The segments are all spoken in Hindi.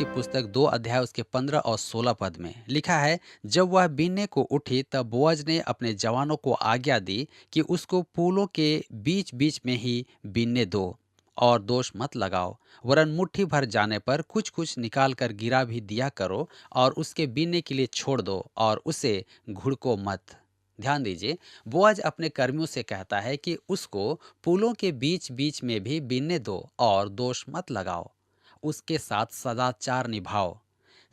की पुस्तक 2 अध्याय उसके 15 और 16 पद में लिखा है, जब वह बीनने को उठी तब बोअज ने अपने जवानों को आज्ञा दी कि उसको फूलों के बीच बीच में ही बीनने दो और दोष मत लगाओ, वरन मुट्ठी भर जाने पर कुछ कुछ निकाल कर गिरा भी दिया करो और उसके बीनने के लिए छोड़ दो और उसे घुड़को मत। ध्यान दीजिए, बोअज अपने कर्मियों से कहता है कि उसको फूलों के बीच बीच में भी बीनने दो और दोष मत लगाओ, उसके साथ सदाचार निभाओ।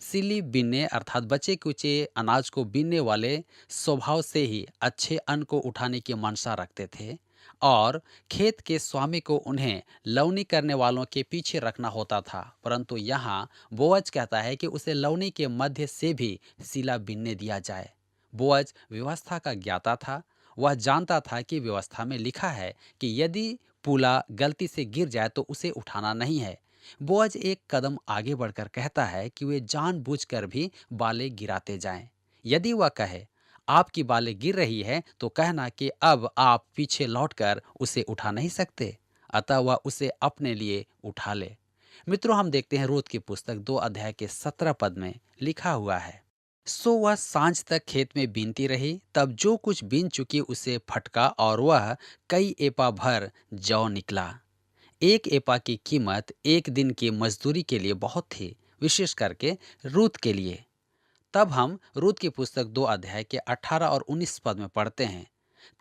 सिली बीनने अर्थात बचे कुचे अनाज को बीनने वाले स्वभाव से ही अच्छे अन्न को उठाने की मंशा रखते थे और खेत के स्वामी को उन्हें लवनी करने वालों के पीछे रखना होता था। परंतु यहाँ बोअज कहता है कि उसे लवनी के मध्य से भी सिला बीनने दिया जाए। बोअज व्यवस्था का ज्ञाता था। वह जानता था कि व्यवस्था में लिखा है कि यदि पूला गलती से गिर जाए तो उसे उठाना नहीं है। बोअज एक कदम आगे बढ़कर कहता है कि वे जानबूझकर भी बालें गिराते जाएं। यदि वह कहे आपकी बालें गिर रही है तो कहना कि अब आप पीछे लौटकर उसे उठा नहीं सकते, अतः वह उसे अपने लिए उठा ले। मित्रों, हम देखते हैं रूत की पुस्तक 2 अध्याय के 17 पद में लिखा हुआ है, सो वह सांझ तक खेत में बीनती रही, तब जो कुछ बीन चुकी उसे फटका और वह कई एपा भर जौ निकला। एक एपा की कीमत एक दिन की मजदूरी के लिए बहुत थी, विशेष करके रूत के लिए। तब हम रूत की पुस्तक 2 अध्याय के 18 और 19 पद में पढ़ते हैं,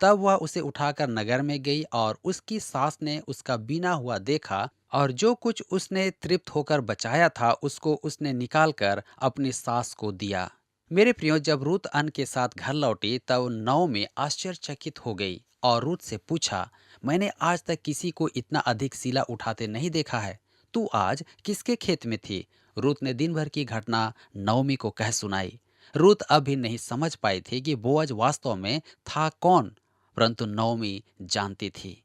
तब वह उसे उठाकर नगर में गई और उसकी सास ने उसका बीना हुआ देखा और जो कुछ उसने तृप्त होकर बचाया था उसको उसने निकालकर अपनी सास को दिया। मेरे प्रियो, जब रूत अन्न के साथ घर लौटी तब नओमी आश्चर्यचकित हो गई और रूत से पूछा, मैंने आज तक किसी को इतना अधिक सीला उठाते नहीं देखा है। तू आज किसके खेत में थी? रूत ने दिन भर की घटना नओमी को कह सुनाई। रूत अब भी नहीं समझ पाई थी कि बोअज वास्तव में था कौन, परंतु नओमी जानती थी।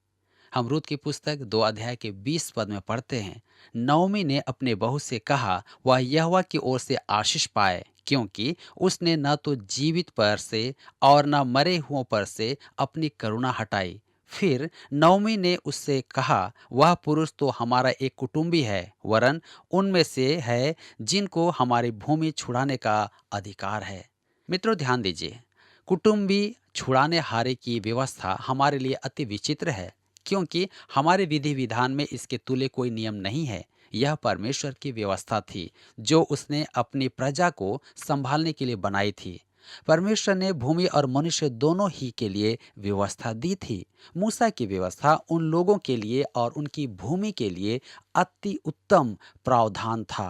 हम रूत की पुस्तक 2 अध्याय के 20 पद में पढ़ते हैं, नओमी ने अपने बहू से कहा वह यहोवा की ओर से आशीष पाए, क्योंकि उसने न तो जीवित पर से और न मरे हुओं पर से अपनी करुणा हटाई। फिर नओमी ने उससे कहा, वह पुरुष तो हमारा एक कुटुंबी है, वरन उनमें से है जिनको हमारी भूमि छुड़ाने का अधिकार है। मित्रों, ध्यान दीजिए, कुटुंबी छुड़ाने हारे की व्यवस्था हमारे लिए अति विचित्र है, क्योंकि हमारे विधि विधान में इसके तुल्य कोई नियम नहीं है। यह परमेश्वर की व्यवस्था थी जो उसने अपनी प्रजा को संभालने के लिए बनाई थी। परमेश्वर ने भूमि और मनुष्य दोनों ही के लिए व्यवस्था दी थी। मूसा की व्यवस्था उन लोगों के लिए और उनकी भूमि के लिए अति उत्तम प्रावधान था।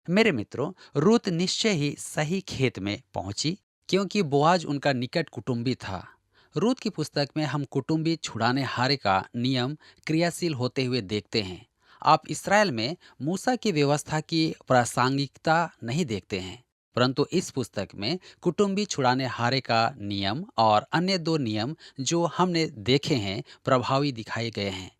मेरे मित्रों, रूत निश्चय ही सही खेत में पहुंची, क्योंकि बोआज उनका निकट कुटुंबी था। रूत की पुस्तक में हम कुटुंबी छुड़ाने हारे का नियम क्रियाशील होते हुए देखते हैं। आप इसराइल में मूसा की व्यवस्था की प्रासंगिकता नहीं देखते हैं, परंतु इस पुस्तक में कुटुंबी छुड़ाने हारे का नियम और अन्य 2 नियम जो हमने देखे हैं प्रभावी दिखाए गए हैं।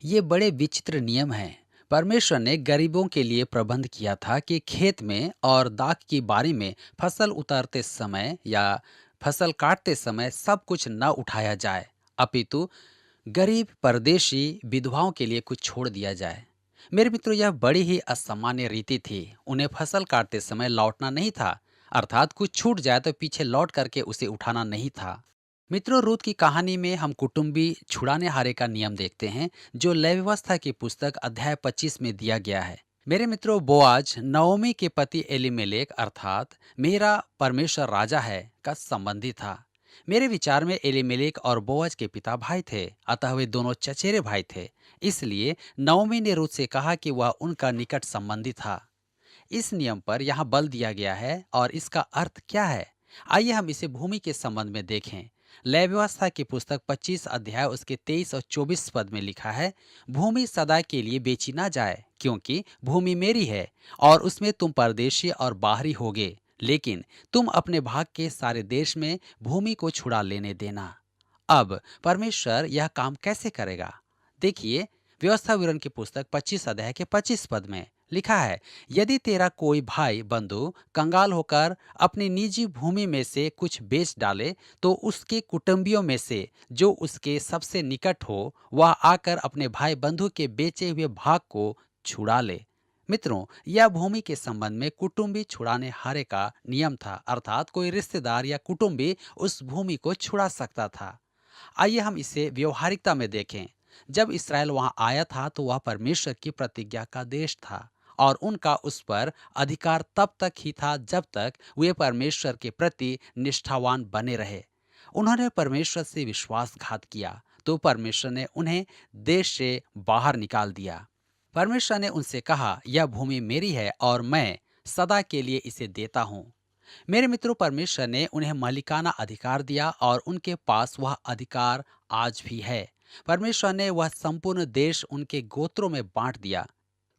ये बड़े विचित्र नियम हैं। परमेश्वर ने गरीबों के लिए प्रबंध किया था कि खेत में और दाख की बारी में फसल उतारते समय या फसल काटते समय सब कुछ न उठाया जाए, अपितु गरीब परदेशी विधवाओं के लिए कुछ छोड़ दिया जाए। मेरे मित्रों, यह बड़ी ही असामान्य रीति थी। उन्हें फसल काटते समय लौटना नहीं था, अर्थात कुछ छूट जाए तो पीछे लौट करके उसे उठाना नहीं था। मित्रों, रूत की कहानी में हम कुटुंबी छुड़ाने हारे का नियम देखते हैं जो लय व्यवस्था की पुस्तक अध्याय 25 में दिया गया है। मेरे मित्रों, बोआज नओमी के पति एलीमेलेक अर्थात मेरा परमेश्वर राजा है का संबंधी था। मेरे विचार में एलीमेलेक और बोआज के पिता भाई थे, अतः वे दोनों चचेरे भाई थे। इसलिए नओमी ने रूत से कहा कि वह उनका निकट संबंधी था। इस नियम पर यहाँ बल दिया गया है और इसका अर्थ क्या है? आइए हम इसे भूमि के संबंध में देखें। लय व्यवस्था की पुस्तक 25 अध्याय उसके 23 और 24 पद में लिखा है, भूमि सदा के लिए बेची ना जाए, क्योंकि भूमि मेरी है और उसमें तुम परदेशी और बाहरी होगे, लेकिन तुम अपने भाग के सारे देश में भूमि को छुड़ा लेने देना। अब परमेश्वर यह काम कैसे करेगा? देखिए, व्यवस्था विवरण की पुस्तक 25 अध्याय के 25 पद में लिखा है, यदि तेरा कोई भाई बंधु कंगाल होकर अपनी निजी भूमि में से कुछ बेच डाले तो उसके कुटुंबियों में से जो उसके सबसे निकट हो वह आकर अपने भाई बंधु के बेचे हुए भाग को छुड़ा ले। मित्रों, यह भूमि के संबंध में कुटुंबी छुड़ाने हारे का नियम था, अर्थात कोई रिश्तेदार या कुटुंबी उस भूमि को छुड़ा सकता था। आइए हम इसे व्यवहारिकता में देखें। जब इसराइल वहां आया था तो वह परमेश्वर की प्रतिज्ञा का देश था, और उनका उस पर अधिकार तब तक ही था जब तक वे परमेश्वर के प्रति निष्ठावान बने रहे। उन्होंने परमेश्वर से विश्वासघात किया तो परमेश्वर ने उन्हें देश से बाहर निकाल दिया। परमेश्वर ने उनसे कहा, यह भूमि मेरी है और मैं सदा के लिए इसे देता हूँ। मेरे मित्रों, परमेश्वर ने उन्हें मालिकाना अधिकार दिया और उनके पास वह अधिकार आज भी है। परमेश्वर ने वह संपूर्ण देश उनके गोत्रों में बांट दिया।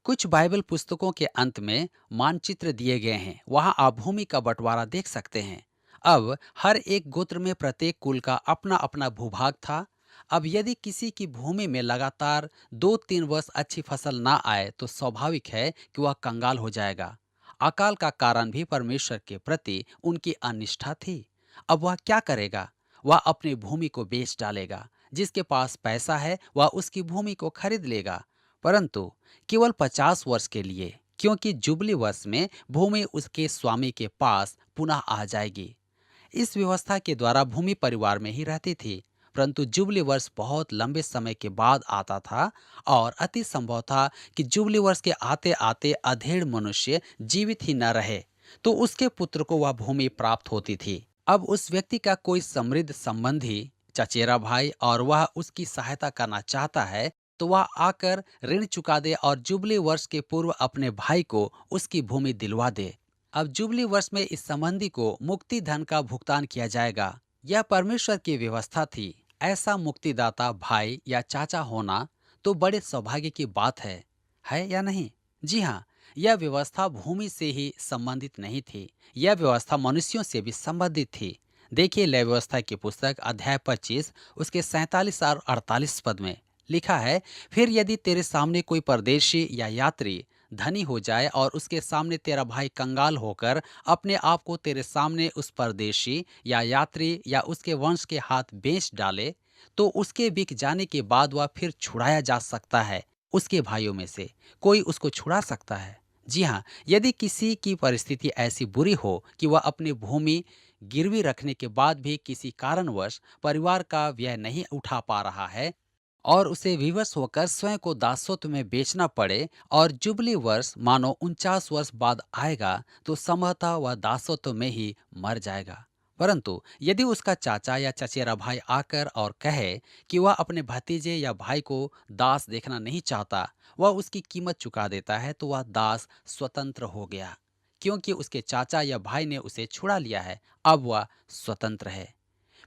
कुछ बाइबल पुस्तकों के अंत में मानचित्र दिए गए हैं, वहां आप भूमि का बंटवारा देख सकते हैं। अब हर एक गोत्र में प्रत्येक कुल का अपना अपना भूभाग था। अब यदि किसी की भूमि में लगातार 2-3 वर्ष अच्छी फसल ना आए तो स्वाभाविक है कि वह कंगाल हो जाएगा। अकाल का कारण भी परमेश्वर के प्रति उनकी अनिष्ठा थी। अब वह क्या करेगा? वह अपनी भूमि को बेच डालेगा। जिसके पास पैसा है वह उसकी भूमि को खरीद लेगा, परंतु केवल 50 वर्ष के लिए, क्योंकि जुबली वर्ष में भूमि उसके स्वामी के पास पुनः आ जाएगी। इस व्यवस्था के द्वारा भूमि परिवार में ही रहती थी, परंतु जुबली वर्ष बहुत लंबे समय के बाद आता था, और अति संभव था कि जुबली वर्ष के आते आते अधेड़ मनुष्य जीवित ही न रहे, तो उसके पुत्र को वह भूमि प्राप्त होती थी। अब उस व्यक्ति का कोई समृद्ध संबंधी, चचेरा भाई, और वह उसकी सहायता करना चाहता है, तो वह आकर ऋण चुका दे और जुबली वर्ष के पूर्व अपने भाई को उसकी भूमि दिलवा दे। अब जुबली वर्ष में इस संबंधी को मुक्ति धन का भुगतान किया जाएगा। यह परमेश्वर की व्यवस्था थी। ऐसा मुक्तिदाता भाई या चाचा होना तो बड़े सौभाग्य की बात है या नहीं? जी हाँ, यह व्यवस्था भूमि से ही संबंधित नहीं थी, यह व्यवस्था मनुष्यों से भी संबंधित थी। देखिए, लय व्यवस्था की पुस्तक अध्याय 25 उसके 47 और 48 पद में लिखा है, फिर यदि तेरे सामने कोई परदेशी या यात्री धनी हो जाए और उसके सामने तेरा भाई कंगाल होकर अपने आप को तेरे सामने उस परदेशी या यात्री या उसके वंश के हाथ बेच डाले, तो उसके बिक जाने के बाद वह फिर छुड़ाया जा सकता है। उसके भाइयों में से कोई उसको छुड़ा सकता है। जी हाँ, यदि किसी की परिस्थिति ऐसी बुरी हो कि वह अपनी भूमि गिरवी रखने के बाद भी किसी कारणवश परिवार का व्यय नहीं उठा पा रहा है और उसे विवश होकर स्वयं को दासत्व में बेचना पड़े, और जुबली वर्ष मानो 49 वर्ष बाद आएगा, तो संभवतः वह दासत्व में ही मर जाएगा। परंतु यदि उसका चाचा या चचेरा भाई आकर और कहे कि वह अपने भतीजे या भाई को दास देखना नहीं चाहता, वह उसकी कीमत चुका देता है, तो वह दास स्वतंत्र हो गया, क्योंकि उसके चाचा या भाई ने उसे छुड़ा लिया है। अब वह स्वतंत्र है।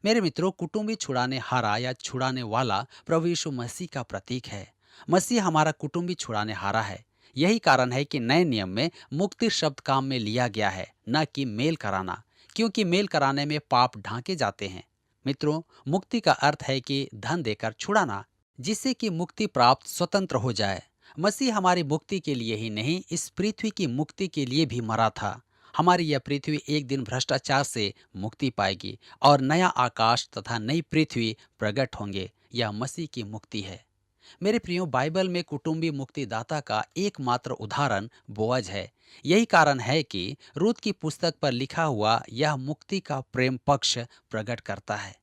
मेरे मित्रों, कुटुंबी छुड़ाने हारा या छुड़ाने वाला प्रभु यीशु मसीह का प्रतीक है। मसीह हमारा कुटुंबी छुड़ाने हारा है। यही कारण है कि नए नियम में मुक्ति शब्द काम में लिया गया है, न कि मेल कराना, क्योंकि मेल कराने में पाप ढांके जाते हैं। मित्रों, मुक्ति का अर्थ है कि धन देकर छुड़ाना, जिससे कि मुक्ति प्राप्त स्वतंत्र हो जाए। मसीह हमारी मुक्ति के लिए ही नहीं, इस पृथ्वी की मुक्ति के लिए भी मरा था। हमारी यह पृथ्वी एक दिन भ्रष्टाचार से मुक्ति पाएगी और नया आकाश तथा नई पृथ्वी प्रकट होंगे। यह मसीह की मुक्ति है। मेरे प्रियो, बाइबल में कुटुंबी मुक्तिदाता का एकमात्र उदाहरण बोअज है। यही कारण है कि रूत की पुस्तक पर लिखा हुआ यह मुक्ति का प्रेम पक्ष प्रकट करता है।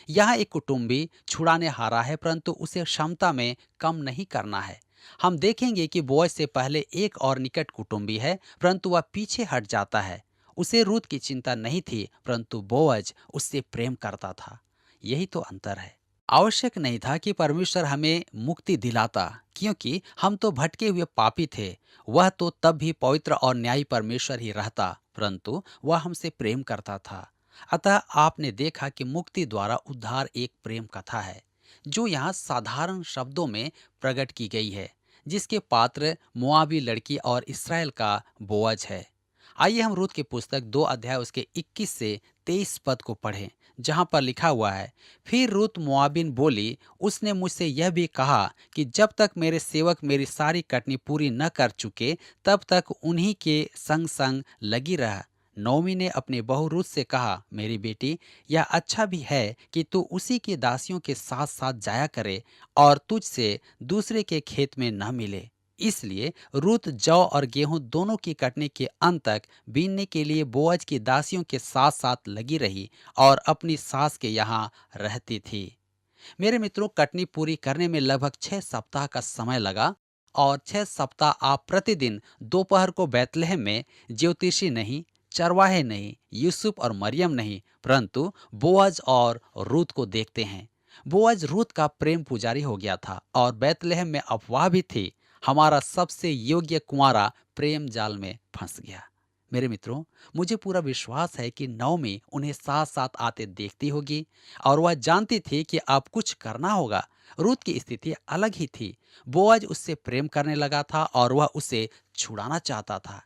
यहाँ एक कुटुंबी छुड़ाने हारा है, परंतु उसे क्षमता में कम नहीं करना है। हम देखेंगे कि बोअज से पहले एक और निकट कुटुंबी है, परंतु वह पीछे हट जाता है। उसे रूत की चिंता नहीं थी, परंतु बोअज उससे प्रेम करता था। यही तो अंतर है। आवश्यक नहीं था कि परमेश्वर हमें मुक्ति दिलाता, क्योंकि हम तो भटके हुए पापी थे। वह तो तब भी पवित्र और न्यायी परमेश्वर ही रहता, परंतु वह हमसे प्रेम करता था। अतः आपने देखा कि मुक्ति द्वारा उद्धार एक प्रेम कथा है, जो यहाँ साधारण शब्दों में प्रकट की गई है, जिसके पात्र मोआबी लड़की और इसराइल का बोअज है। आइए हम रूत की पुस्तक 2 अध्याय उसके 21 से 23 पद को पढ़ें, जहां पर लिखा हुआ है, फिर रूत मोआबिन बोली, उसने मुझसे यह भी कहा कि जब तक मेरे सेवक मेरी सारी कटनी पूरी न कर चुके, तब तक उन्हीं के संग संग लगी रह। नौमी ने अपनी बहू रूत से कहा, मेरी बेटी, यह अच्छा भी है कि तू उसी की दासियों के साथ साथ जाया करे और तुझसे दूसरे के खेत में न मिले। इसलिए रूत जौ और गेहूं दोनों की कटने के अंत तक बीनने के लिए बोअज की दासियों के साथ साथ लगी रही और अपनी सास के यहाँ रहती थी। मेरे मित्रों, कटनी पूरी करने में लगभग 6 सप्ताह का समय लगा और 6 सप्ताह आप प्रतिदिन दोपहर को बैतलहम में ज्योतिषी नहीं, चरवाहे नहीं, यूसुफ और मरियम नहीं, परंतु बोअज और रूत को देखते हैं। बोअज रूत का प्रेम पुजारी हो गया था और बैतलहम में अफवाह भी थी, हमारा सबसे योग्य कुंवारा प्रेम जाल में फंस गया। मेरे मित्रों, मुझे पूरा विश्वास है कि नवमी उन्हें साथ साथ आते देखती होगी और वह जानती थी कि अब कुछ करना होगा। रूत की स्थिति अलग ही थी। बोअज उससे प्रेम करने लगा था और वह उसे छुड़ाना चाहता था।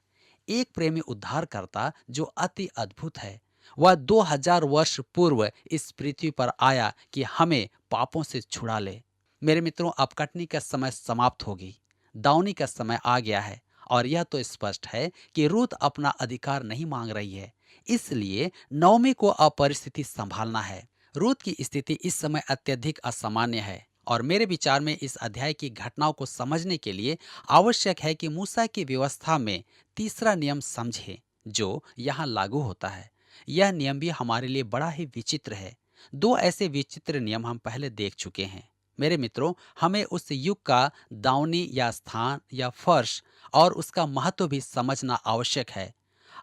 एक प्रेमी उद्धारकर्ता जो अति अद्भुत है। वह 2000 वर्ष पूर्व इस पृथ्वी पर आया कि हमें पापों से छुड़ा ले। मेरे मित्रों, अब कटनी का समय समाप्त होगी, दावनी का समय आ गया है और यह तो स्पष्ट है कि रूत अपना अधिकार नहीं मांग रही है। इसलिए नवमी को अब परिस्थिति संभालना है। रूत की स्थिति इस समय अत्यधिक असामान्य है और मेरे विचार में इस अध्याय की घटनाओं को समझने के लिए आवश्यक है कि मूसा की व्यवस्था में तीसरा नियम समझें जो यहाँ लागू होता है। यह नियम भी हमारे लिए बड़ा ही विचित्र है। दो ऐसे विचित्र नियम हम पहले देख चुके हैं। मेरे मित्रों, हमें उस युग का दावनी या स्थान या फर्श और उसका महत्व भी समझना आवश्यक है।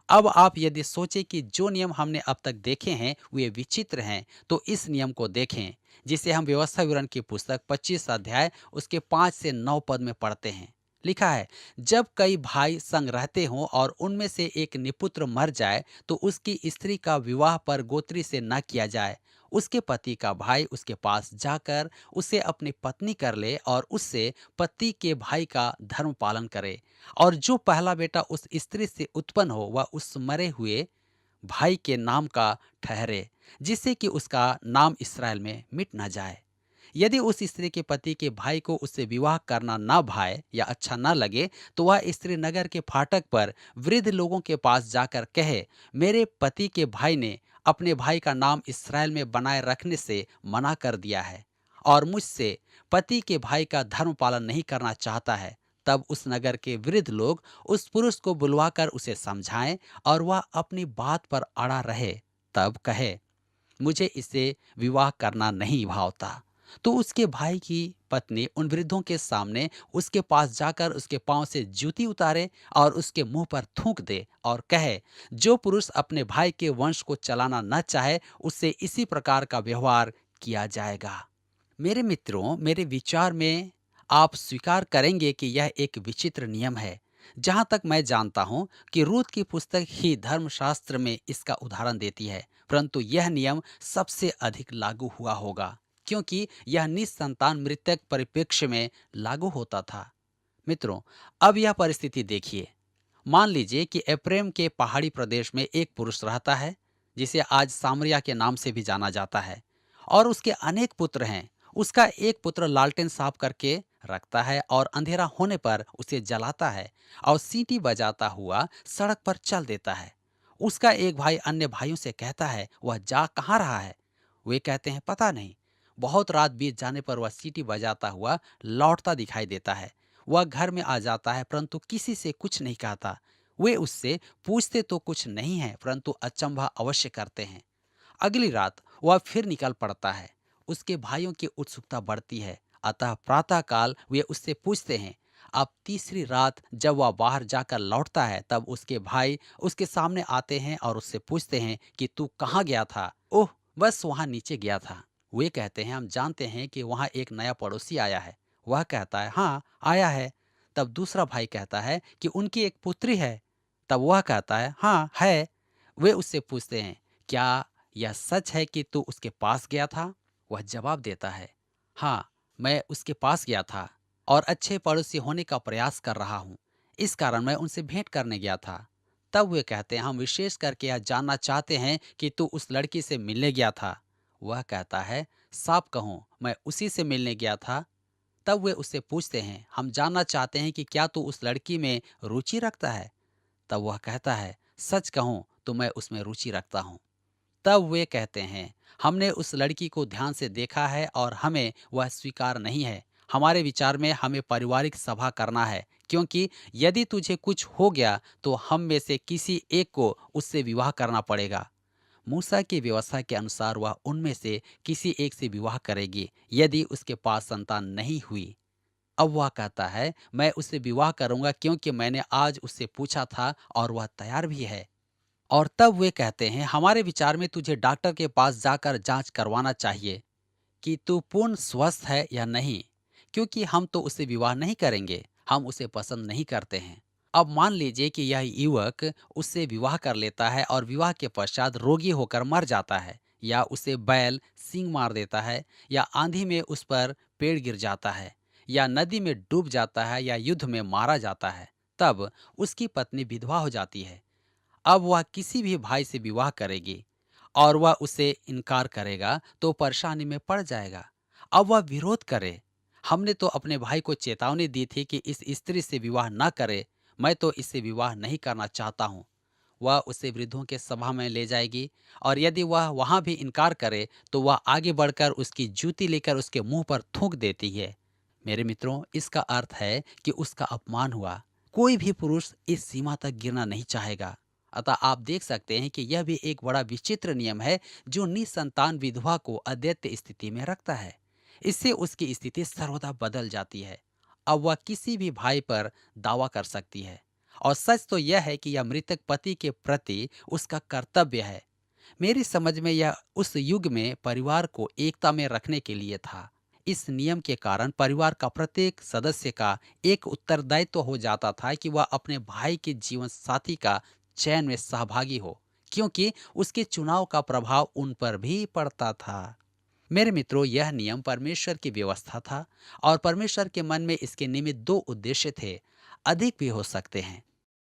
अब आप यदि सोचें कि जो नियम हमने अब तक देखे हैं वे विचित्र हैं, तो इस नियम को देखें जिसे हम व्यवस्था विवरण की पुस्तक 25 अध्याय उसके 5 से 9 पद में पढ़ते हैं। लिखा है, जब कई भाई संग रहते हों और उनमें से एक निपुत्र मर जाए तो उसकी स्त्री का विवाह पर गोत्री से न किया जाए। उसके पति का भाई उसके पास जाकर उसे अपनी पत्नी कर ले और उससे पति के भाई का धर्म पालन करे। और जो पहला बेटा उस स्त्री से उत्पन्न हो वह उस मरे हुए भाई के नाम का ठहरे, जिससे कि उसका नाम इसराइल में मिट न जाए। यदि उस स्त्री के पति के भाई को उससे विवाह करना ना भाए या अच्छा ना लगे, तो वह स्त्री नगर के फाटक पर वृद्ध लोगों के पास जाकर कहे, मेरे पति के भाई ने अपने भाई का नाम इसराइल में बनाए रखने से मना कर दिया है और मुझसे पति के भाई का धर्म पालन नहीं करना चाहता है। तब उस नगर के वृद्ध लोग उस पुरुष को बुलवाकर उसे समझाएं और वह अपनी बात पर अड़ा रहे। तब कहे, मुझे इससे विवाह करना नहीं भावता। तो उसके भाई की पत्नी उन वृद्धों के सामने उसके पास जाकर उसके पांव से जूती उतारे और उसके मुंह पर थूक दे और कहे, जो पुरुष अपने भाई के वंश को चलाना न चाहे उससे इसी प्रकार का व्यवहार किया जाएगा। मेरे मित्रों, मेरे विचार में आप स्वीकार करेंगे कि यह एक विचित्र नियम है। जहां तक मैं जानता हूं कि रूत की पुस्तक ही धर्मशास्त्र में इसका उदाहरण देती है, परंतु यह नियम सबसे अधिक लागू हुआ होगा क्योंकि यह निसंतान मृतक परिप्रेक्ष्य में लागू होता था। मित्रों, अब यह परिस्थिति देखिए। मान लीजिए कि एफ्रेम के पहाड़ी प्रदेश में एक पुरुष रहता है जिसे आज सामरिया के नाम से भी जाना जाता है और उसके अनेक पुत्र हैं। उसका एक पुत्र लालटेन साफ करके रखता है और अंधेरा होने पर उसे जलाता है और सीटी बजाता हुआ सड़क पर चल देता है। उसका एक भाई अन्य भाइयों से कहता है, वह जा कहाँ रहा है? वे कहते हैं, पता नहीं। बहुत रात बीत जाने पर वह सीटी बजाता हुआ लौटता दिखाई देता है। वह घर में आ जाता है परंतु किसी से कुछ नहीं कहता। वे उससे पूछते तो कुछ नहीं है परंतु अचंभा अवश्य करते हैं। अगली रात वह फिर निकल पड़ता है। उसके भाइयों की उत्सुकता बढ़ती है, अतः प्रातःकाल वे उससे पूछते हैं। अब तीसरी रात जब वह बाहर जाकर लौटता है तब उसके भाई उसके सामने आते हैं और उससे पूछते हैं कि तू कहाँ गया था? ओह, बस वहाँ नीचे गया था। वे कहते हैं, हम जानते हैं कि वहाँ एक नया पड़ोसी आया है। वह कहता है, हाँ आया है। तब दूसरा भाई कहता है कि उनकी एक पुत्री है। तब वह कहता है, हाँ है। वे उससे पूछते हैं, क्या यह सच है कि तू उसके पास गया था? वह जवाब देता है, हाँ मैं उसके पास गया था और अच्छे पड़ोसी होने का प्रयास कर रहा हूँ। इस कारण मैं उनसे भेंट करने गया था। तब वे कहते हैं, हम विशेष करके यह जानना चाहते हैं कि तू उस लड़की से मिलने गया था। वह कहता है, साफ कहूँ मैं उसी से मिलने गया था। तब वे उससे पूछते हैं, हम जानना चाहते हैं कि क्या तू उस लड़की में रुचि रखता है? तब वह कहता है, सच कहूँ तो मैं उसमें रुचि रखता हूँ। तब वे कहते हैं, हमने उस लड़की को ध्यान से देखा है और हमें वह स्वीकार नहीं है। हमारे विचार में हमें पारिवारिक सभा करना है, क्योंकि यदि तुझे कुछ हो गया तो हम में से किसी एक को उससे विवाह करना पड़ेगा। मूसा की व्यवस्था के अनुसार वह उनमें से किसी एक से विवाह करेगी यदि उसके पास संतान नहीं हुई। अब वह कहता है, मैं उससे विवाह करूंगा क्योंकि मैंने आज उससे पूछा था और वह तैयार भी है। और तब वे कहते हैं, हमारे विचार में तुझे डॉक्टर के पास जाकर जांच करवाना चाहिए कि तू पूर्ण स्वस्थ है या नहीं, क्योंकि हम तो उससे विवाह नहीं करेंगे, हम उसे पसंद नहीं करते हैं। अब मान लीजिए कि यह युवक उससे विवाह कर लेता है और विवाह के पश्चात रोगी होकर मर जाता है, या उसे बैल सींग मार देता है, या आंधी में उस पर पेड़ गिर जाता है, या नदी में डूब जाता है, या युद्ध में मारा जाता है। तब उसकी पत्नी विधवा हो जाती है। अब वह किसी भी भाई से विवाह करेगी और वह उसे इनकार करेगा तो परेशानी में पड़ जाएगा। अब वह विरोध करे, हमने तो अपने भाई को चेतावनी दी थी कि इस स्त्री से विवाह न करे, मैं तो इससे विवाह नहीं करना चाहता हूँ। वह उसे वृद्धों के सभा में ले जाएगी, और यदि वह वहां भी इनकार करे तो वह आगे बढ़कर उसकी जूती लेकर उसके मुंह पर थूक देती है। मेरे मित्रों, इसका अर्थ है कि उसका अपमान हुआ। कोई भी पुरुष इस सीमा तक गिरना नहीं चाहेगा। अतः आप देख सकते हैं कि यह भी एक बड़ा विचित्र नियम है जो निसंतान विधवा को अदैत्य स्थिति में रखता है। इससे उसकी स्थिति सर्वदा बदल जाती है। अब वह किसी भी भाई पर दावा कर सकती है, और सच तो यह है कि यह मृतक पति के प्रति उसका कर्तव्य है। मेरी समझ में यह उस युग में परिवार को एकता में रखने के लिए था। इस नियम के कारण परिवार का प्रत्येक सदस्य का एक उत्तरदायित्व हो जाता था कि वह अपने भाई के जीवन साथी का चयन में सहभागी हो, क्योंकि उसके चुनाव का प्रभाव उन पर भी पड़ता था। मेरे मित्रों, यह नियम परमेश्वर की व्यवस्था था, और परमेश्वर के मन में इसके निमित्त दो उद्देश्य थे, अधिक भी हो सकते हैं।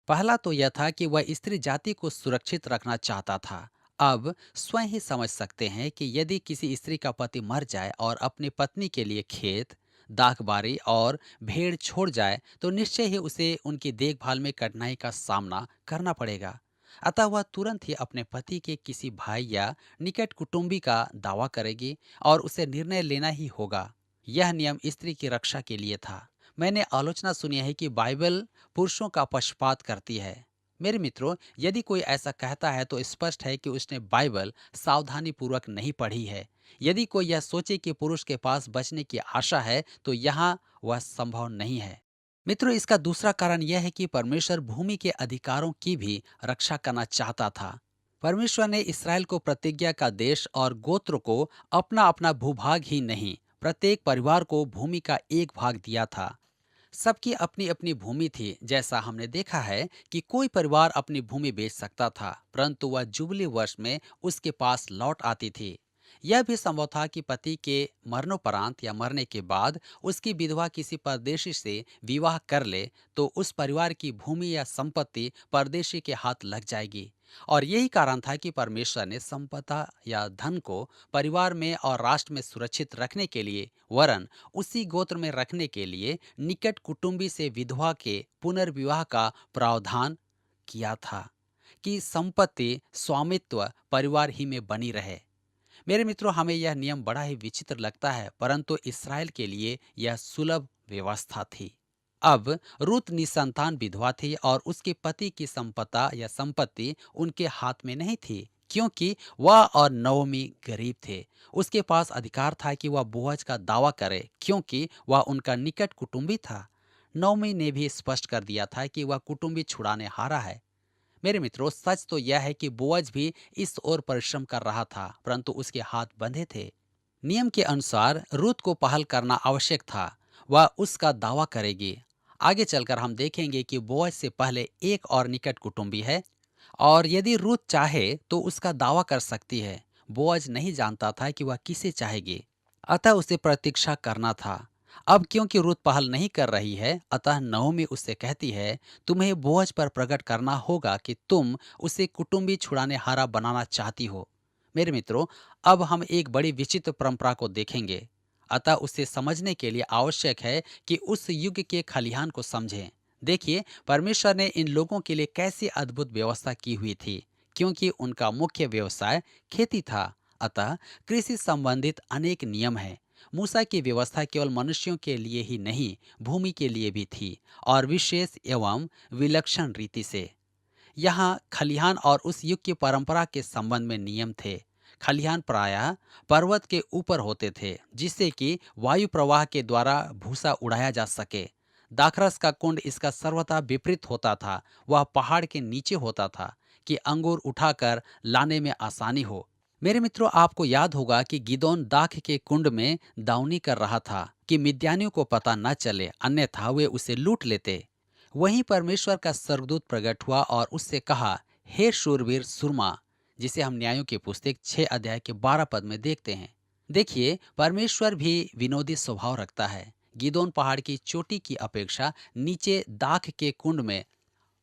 पहला तो यह था कि वह स्त्री जाति को सुरक्षित रखना चाहता था। अब स्वयं ही समझ सकते हैं कि यदि किसी स्त्री का पति मर जाए और अपनी पत्नी के लिए खेत, दाखबारी और भेड़ छोड़ जाए तो निश्चय ही उसे उनकी देखभाल में कठिनाई का सामना करना पड़ेगा। अतः वह तुरंत ही अपने पति के किसी भाई या निकट कुटुंबी का दावा करेगी, और उसे निर्णय लेना ही होगा। यह नियम स्त्री की रक्षा के लिए था। मैंने आलोचना सुनी है कि बाइबल पुरुषों का पक्षपात करती है। मेरे मित्रों, यदि कोई ऐसा कहता है तो स्पष्ट है कि उसने बाइबल सावधानी पूर्वक नहीं पढ़ी है। यदि कोई यह सोचे कि पुरुष के पास बचने की आशा है तो यहाँ वह संभव नहीं है। मित्रों, इसका दूसरा कारण यह है कि परमेश्वर भूमि के अधिकारों की भी रक्षा करना चाहता था। परमेश्वर ने इसराइल को प्रतिज्ञा का देश और गोत्र को अपना अपना भूभाग ही नहीं, प्रत्येक परिवार को भूमि का एक भाग दिया था। सबकी अपनी अपनी भूमि थी। जैसा हमने देखा है कि कोई परिवार अपनी भूमि बेच सकता था, परंतु वह जुबली वर्ष में उसके पास लौट आती थी। यह भी संभव था कि पति के मरणोपरांत या मरने के बाद उसकी विधवा किसी परदेशी से विवाह कर ले तो उस परिवार की भूमि या संपत्ति परदेशी के हाथ लग जाएगी। और यही कारण था कि परमेश्वर ने संपदा या धन को परिवार में और राष्ट्र में सुरक्षित रखने के लिए, वरन उसी गोत्र में रखने के लिए, निकट कुटुंबी से विधवा के पुनर्विवाह का प्रावधान किया था कि संपत्ति स्वामित्व परिवार ही में बनी रहे। मेरे मित्रों, हमें यह नियम बड़ा ही विचित्र लगता है, परंतु इसराइल के लिए यह सुलभ व्यवस्था थी। अब रूत निसंतान विधवा थी और उसके पति की संपदा या संपत्ति उनके हाथ में नहीं थी, क्योंकि वह और नवमी गरीब थे। उसके पास अधिकार था कि वह बोअज का दावा करे, क्योंकि वह उनका निकट कुटुंबी था। नवमी ने भी स्पष्ट कर दिया था कि वह कुटुंबी छुड़ाने हारा है। मेरे मित्रों, सच तो यह है कि बोअज भी इस ओर परिश्रम कर रहा था, परंतु उसके हाथ बंधे थे। नियम के अनुसार रूत को पहल करना आवश्यक था। वह उसका दावा करेगी। आगे चलकर हम देखेंगे कि बोअज से पहले एक और निकट कुटुंबी है, और यदि रूत चाहे तो उसका दावा कर सकती है। बोअज नहीं जानता था कि वह किसे चाहेगी, अतः उसे प्रतीक्षा करना था। अब क्योंकि रूत पहल नहीं कर रही है, अतः नहोमी उससे कहती है, तुम्हें बोझ पर प्रकट करना होगा कि तुम उसे कुटुंबी छुड़ाने हारा बनाना चाहती हो। मेरे मित्रों, अब हम एक बड़ी विचित्र परंपरा को देखेंगे। अतः उसे समझने के लिए आवश्यक है कि उस युग के खलिहान को समझें। देखिए, परमेश्वर ने इन लोगों के लिए कैसी अद्भुत व्यवस्था की हुई थी, क्योंकि उनका मुख्य व्यवसाय खेती था। अतः कृषि संबंधित अनेक नियम हैं। मूसा की व्यवस्था केवल मनुष्यों के लिए ही नहीं, भूमि के लिए भी थी, और विशेष एवं विलक्षण रीति से। यहाँ खलिहान और उस युग की परंपरा के संबंध में नियम थे। खलिहान प्रायः पर्वत के ऊपर होते थे, जिससे कि वायु प्रवाह के द्वारा भूसा उड़ाया जा सके। दाखरस का कुंड इसका सर्वथा विपरीत होता था। वह पहाड़ के नीचे होता था कि अंगूर उठाकर लाने में आसानी हो। मेरे मित्रों, आपको याद होगा कि गिदोन दाख के कुंड में दावनी कर रहा था कि मिद्यानियों को पता न चले, अन्यथा वे उसे लूट लेते। वहीं परमेश्वर का स्वर्गदूत प्रकट हुआ और उससे कहा, हे शूरवीर सुरमा, जिसे हम न्यायों की पुस्तक 6 अध्याय के 12 पद में देखते हैं। देखिए, परमेश्वर भी विनोदी स्वभाव रखता है। गिदोन पहाड़ की चोटी की अपेक्षा नीचे दाख के कुंड में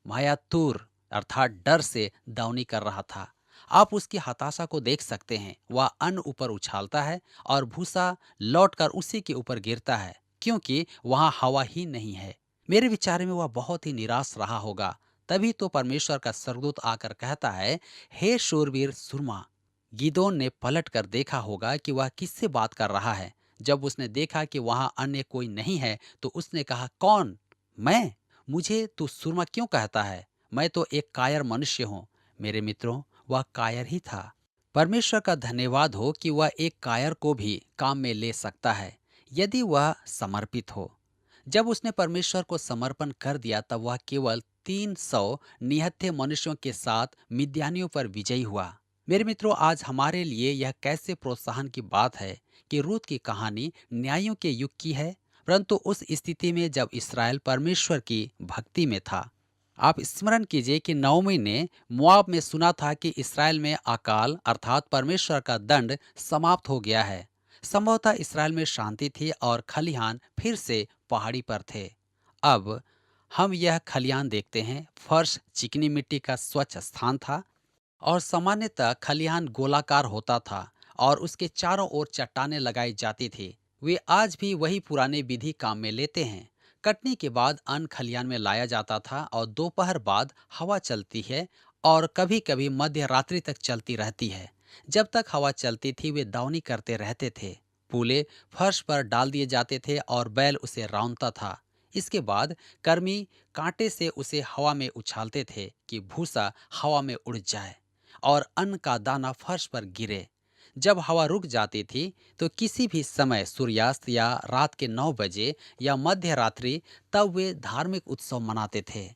मायातुर अर्थात डर से दावनी कर रहा था। आप उसकी हताशा को देख सकते हैं। वह अन्न ऊपर उछालता है और भूसा लौटकर उसी के ऊपर गिरता है, क्योंकि वहां हवा ही नहीं है। मेरे विचार में वह बहुत ही निराश रहा होगा। तभी तो परमेश्वर का स्वर्गदूत आकर कहता है, हे शूरवीर सुरमा। गिदोन ने पलट कर देखा होगा कि वह किससे बात कर रहा है। जब उसने देखा कि वहां अन्य कोई नहीं है, तो उसने कहा, कौन? मैं? मुझे तू सुरमा क्यों कहता है? मैं तो एक कायर मनुष्य हूँ। मेरे मित्रों, वह कायर ही था। परमेश्वर का धन्यवाद हो कि वह एक कायर को भी काम में ले सकता है, यदि वह समर्पित हो। जब उसने परमेश्वर को समर्पण कर दिया, तब वह केवल 300 निहत्थे मनुष्यों के साथ मिद्यानियों पर विजयी हुआ। मेरे मित्रों, आज हमारे लिए यह कैसे प्रोत्साहन की बात है कि रूत की कहानी न्यायों के युग की है, परंतु उस स्थिति में जब इस्राएल परमेश्वर की भक्ति में था। आप स्मरण कीजिए कि नओमी ने मोआब में सुना था कि इस्राएल में अकाल अर्थात परमेश्वर का दंड समाप्त हो गया है। संभवतः इस्राएल में शांति थी और खलिहान फिर से पहाड़ी पर थे। अब हम यह खलिहान देखते हैं। फर्श चिकनी मिट्टी का स्वच्छ स्थान था और सामान्यतः खलिहान गोलाकार होता था और उसके चारों ओर चट्टानें लगाई जाती थी। वे आज भी वही पुराने विधि काम में लेते हैं। कटनी के बाद अन्न खलिहान में लाया जाता था और दोपहर बाद हवा चलती है और कभी कभी मध्य रात्रि तक चलती रहती है। जब तक हवा चलती थी, वे दावनी करते रहते थे। पूले फर्श पर डाल दिए जाते थे और बैल उसे रौंदता था। इसके बाद कर्मी कांटे से उसे हवा में उछालते थे कि भूसा हवा में उड़ जाए और अन्न का दाना फर्श पर गिरे। जब हवा रुक जाती थी, तो किसी भी समय सूर्यास्त या रात के 9 बजे या मध्य रात्रि, तब वे धार्मिक उत्सव मनाते थे।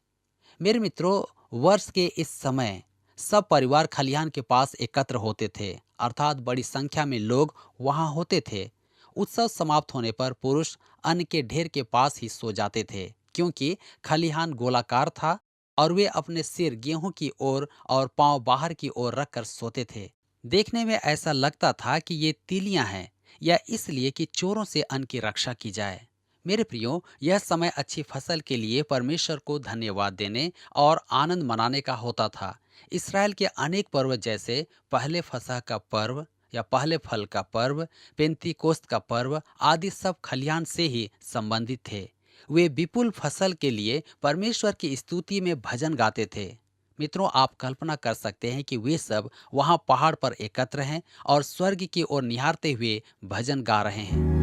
मेरे मित्रों, वर्ष के इस समय सब परिवार खलिहान के पास एकत्र होते थे, अर्थात बड़ी संख्या में लोग वहां होते थे। उत्सव समाप्त होने पर पुरुष अन्न के ढेर के पास ही सो जाते थे, क्योंकि खलिहान गोलाकार था और वे अपने सिर गेहूं की ओर और पांव बाहर की ओर रखकर सोते थे। देखने में ऐसा लगता था कि ये तीलियां हैं, या इसलिए कि चोरों से अन्न की रक्षा की जाए। मेरे प्रियो, यह समय अच्छी फसल के लिए परमेश्वर को धन्यवाद देने और आनंद मनाने का होता था। इसराइल के अनेक पर्व जैसे पहले फसह का पर्व या पहले फल का पर्व, पेंतीकोस्त का पर्व आदि सब खलिहान से ही संबंधित थे। वे विपुल फसल के लिए परमेश्वर की स्तुति में भजन गाते थे। मित्रों, आप कल्पना कर सकते हैं कि वे सब वहां पहाड़ पर एकत्र हैं और स्वर्ग की ओर निहारते हुए भजन गा रहे हैं।